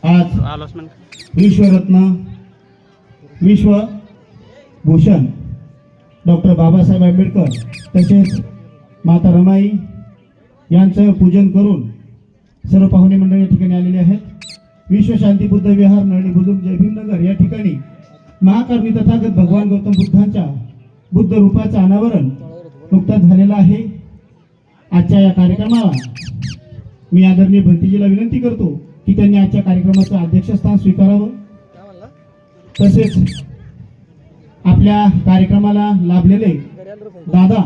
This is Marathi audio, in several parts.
आज विश्वरत्न विश्वभूषण डॉक्टर बाबासाहेब आंबेडकर तसेच माता रमाई यांचं पूजन करून सर्व पाहुणे मंडळी या ठिकाणी आलेले आहेत. विश्वशांती बुद्ध विहार नळणी बुजुर्ग जय भीमनगर या ठिकाणी महाकरुणी तथागत भगवान गौतम बुद्धांच्या बुद्ध रूपाचं अनावरण नुकताच झालेलं आहे. आजच्या या कार्यक्रमाला मी आदरणीय भंतीजीला विनंती करतो की त्यांनी आजच्या कार्यक्रमाचं अध्यक्षस्थान स्वीकारावं. तसेच आपल्या कार्यक्रमाला लाभलेले दादा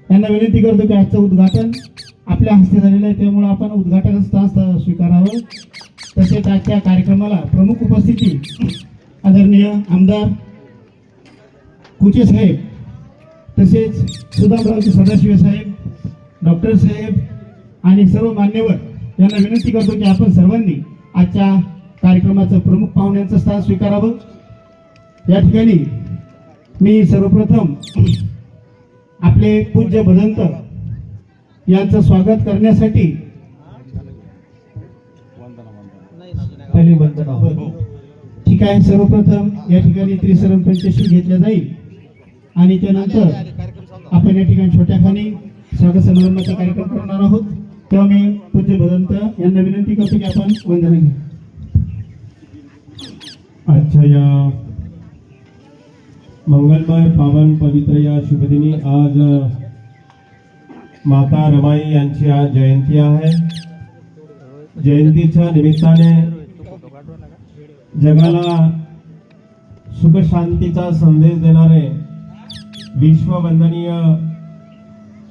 यांना विनंती करतो की आजचं उद्घाटन आपल्या हस्ते झालेलं आहे, त्यामुळे आपण उद्घाटन स्थान स्वीकारावं. तसेच आजच्या कार्यक्रमाला प्रमुख उपस्थिती आदरणीय आमदार कुचे साहेब तसेच सुदामरावजी सदाशिव साहेब, डॉक्टर साहेब आणि सर्व मान्यवर यांना विनंती करतो की आपण सर्वांनी आजच्या कार्यक्रमाचं प्रमुख पाहुण्यांचं स्थान स्वीकारावं. या ठिकाणी मी सर्वप्रथम आपले पूज्य भदंत यांचं स्वागत करण्यासाठी पहिली वंदना. ठीक आहे, सर्वप्रथम या ठिकाणी त्रिसरण पंचशील घेतल्या जाईल आणि त्यानंतर आपण या ठिकाणी छोट्या खाणी स्वागत समारंभाचा कार्यक्रम करणार आहोत. तेव्हा मी पूज्य भदंत यांना विनंती करतो की आपण वंदना घ्या. आजच्या या मंगलमय पावन पवित्र या शुभदिनी आज माता रमाई यांची आज जयंती आहे. जयंतीच्या निमित्ताने जगाला सुख शांतीचा संदेश देणारे विश्ववंदनीय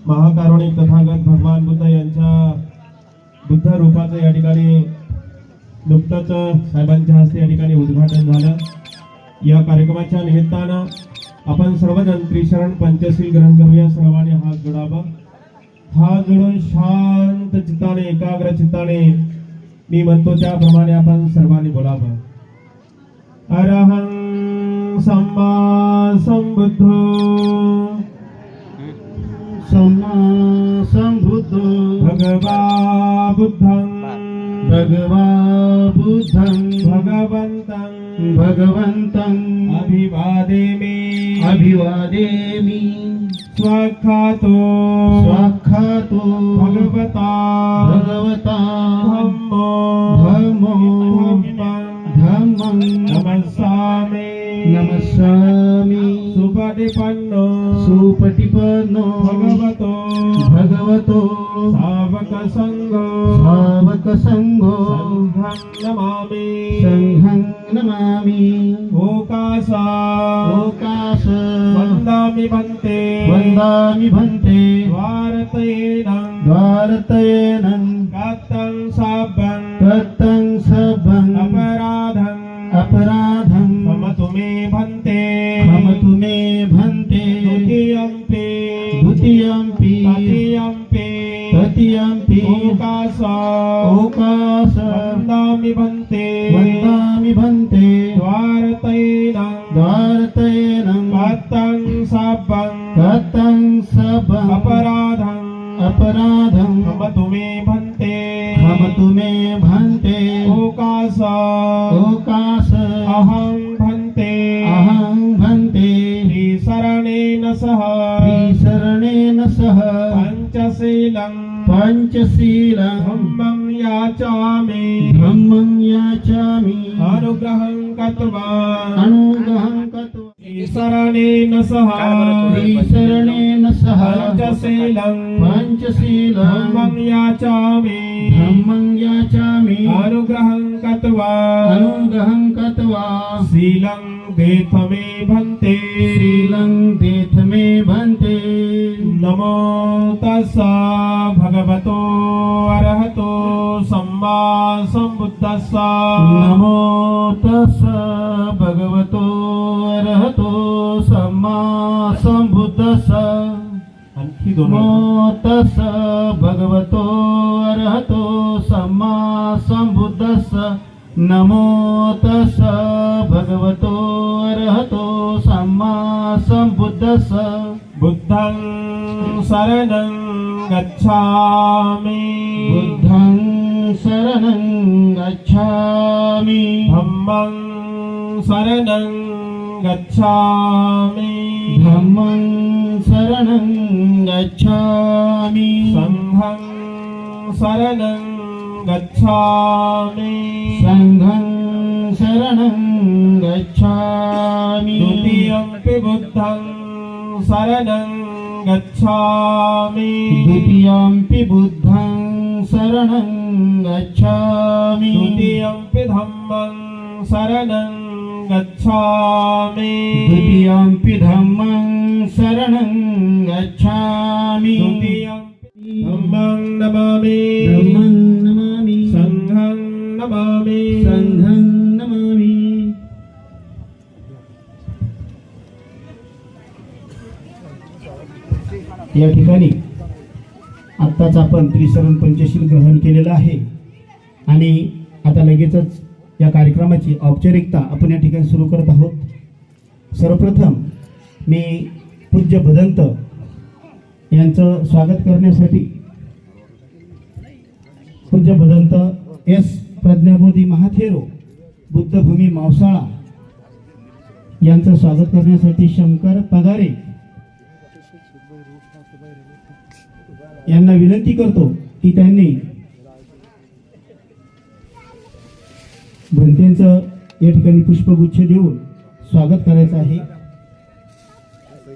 महाकारुणिक तथागत भगवान बुद्ध यांच्या बुद्ध रूपाचं या ठिकाणी नुकतंच साहेबांच्या हस्ते या ठिकाणी उद्घाटन झालं. या कार्यक्रमाच्या निमित्तानं आपण सर्वजण त्रिशरण पंचशील ग्रहण करूया. सर्वांनी हात जोडावा. हात जोडून शांत चित्ताने एकाग्र चित्ताने मी म्हणतो त्याप्रमाणे आपण सर्वांनी बोलावं. अरहं सम्मा संबुद्धो सम्मा संबुद्धो भगवा बुद्धं भगवा बुद्धं भगवन्तं अभिवादेमि स्वाख्यातो भगवता धम्मो नमस्सामि सुपटिपन्नो भगवतो सावक संघो संघं नमामि ओकाश वन्दामि भन्ते द्वारतयेनं कथं सबं अपराधं क्षमतु मे भन्ते द्वितीयंपि ओकाश वन्दामि भन्ते द्वारतयेनं कथं सबं अपराधं क्षमतु मे भन्ते ओकाश अहं भन्ते त्रिशरणेन सह पंचशीलं धम्मं याचामि अनुग्रहं कत्वा त्रिशरणेन सह पंचशीलं धम्मं याचामि अनुग्रहं कत्वा शीलं देथ मे भन्ते नमो तस्सा भगवतो अरहतो सम्मा संबुद्धस्सा नमो तस्सा भगवतो अरहतो सम्मा संबुद्धस्सा आणखी दोन नमो तस्सा भगवतो अरहतो सम्मा संबुद्धस्सा नमो तस्सा भगवतो अरहतो सम्मा संबुद्धस्सा बुद्धं शरणं गच्छामि बुद्धं शरणं गच्छामि धम्मं शरणं गच्छामि धम्मं शरणं गच्छामि संघं शरणं गच्छामि संघं शरणं गच्छामि द्वितीयंपि बुद्धं शरणं गच्छामि द्वितीयंपि बुद्धं शरणं गच्छामि द्वितीयंपि धम्मं शरणं गच्छामि द्वितीयंपि धम्मं शरणं गच्छामि द्वितीयंपि धम्मं नमामि धम्मं नमामि संघं नमामि संघं नमामि. या ठिकाणी आत्ताच आपण त्रिशरण पंचशील ग्रहण केलेलं आहे आणि आता लगेचच या कार्यक्रमाची औपचारिकता आपण या ठिकाणी सुरू करत आहोत. सर्वप्रथम मी पूज्य भदंत यांचं स्वागत करण्यासाठी पूज्य भदंत एस प्रज्ञाबोधी महाथेरो बुद्धभूमी मावसाळा यांचं स्वागत करण्यासाठी शंकर पगारे यांना विनंती करतो की त्यांनी भंतेंचं या ठिकाणी पुष्पगुच्छ देऊन स्वागत करायचं आहे.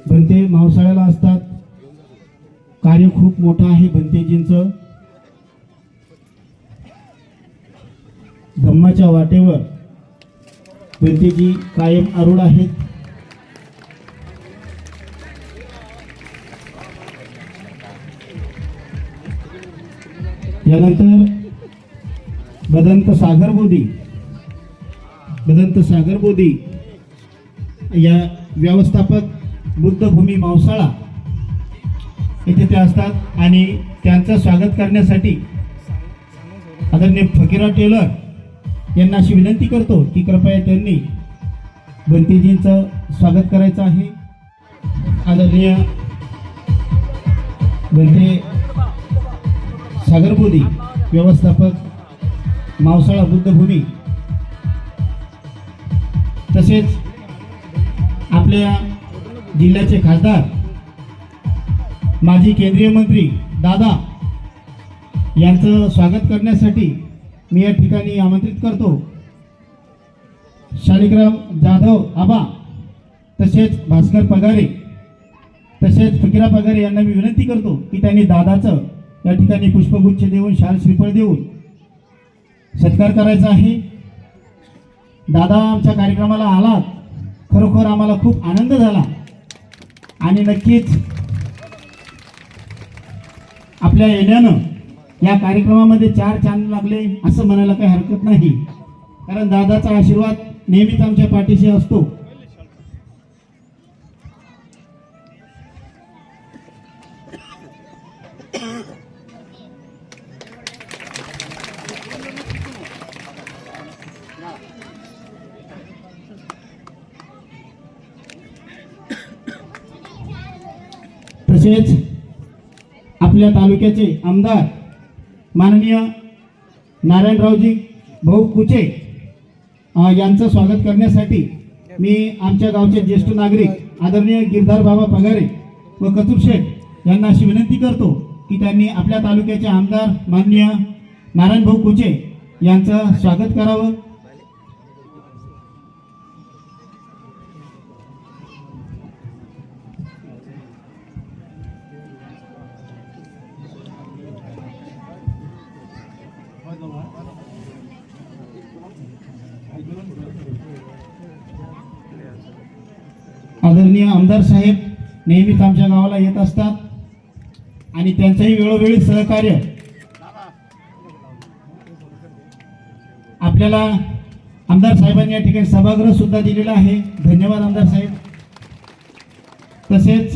भंते मावसाळ्याला असतात, कार्य खूप मोठं आहे भंतेजींचं. धम्माच्या वाटेवर भंतेजी कायम आरूढ आहेत. यानंतर भदंत सागर बोधी या व्यवस्थापक बुद्धभूमी मावसाळा येथे ते असतात आणि त्यांचं स्वागत करण्यासाठी आदरणीय फकीरा टेलर यांना अशी विनंती करतो की कृपया त्यांनी भंतेजींचं स्वागत करायचं आहे. आदरणीय भंते सागरबोधी व्यवस्थापक मावसाळा बुद्धभूमी, तसेच आपल्या जिल्ह्याचे खासदार माजी केंद्रीय मंत्री दादा यांचं स्वागत करण्यासाठी मी या ठिकाणी आमंत्रित करतो शालिग्राम जाधव आबा, तसेच भास्कर पगारे, तसेच फकीरा पगारे यांना मी विनंती करतो की त्यांनी दादाचं या ठिकाणी पुष्पगुच्छ देऊन शाल श्रीफळ देऊन सत्कार करायचा आहे. दादा आमच्या कार्यक्रमाला आलात, खरोखर आम्हाला खूप आनंद झाला आणि नक्कीच आपल्या येण्यानं या कार्यक्रमामध्ये 4 चांद लागले असं म्हणायला काही हरकत नाही, कारण दादाचा आशीर्वाद नेहमीच आमच्या पाठीशी असतो. तसेच आपल्या तालुक्याचे आमदार माननीय नारायणरावजी भाऊ कुचे यांचं स्वागत करण्यासाठी मी आमच्या गावचे ज्येष्ठ नागरिक आदरणीय गिरधार बाबा पगारे व कचूर शेठ यांना अशी विनंती करतो की त्यांनी आपल्या तालुक्याचे आमदार माननीय नारायण भाऊ कुचे यांचं स्वागत करावं. आदरणीय आमदार साहेब नेहमीच आमच्या गावाला येत असतात आणि त्यांचंही वेळोवेळी सहकार्य आपल्याला आमदार साहेबांनी या ठिकाणी सभागृह सुद्धा दिलेला आहे. धन्यवाद आमदार साहेब. तसेच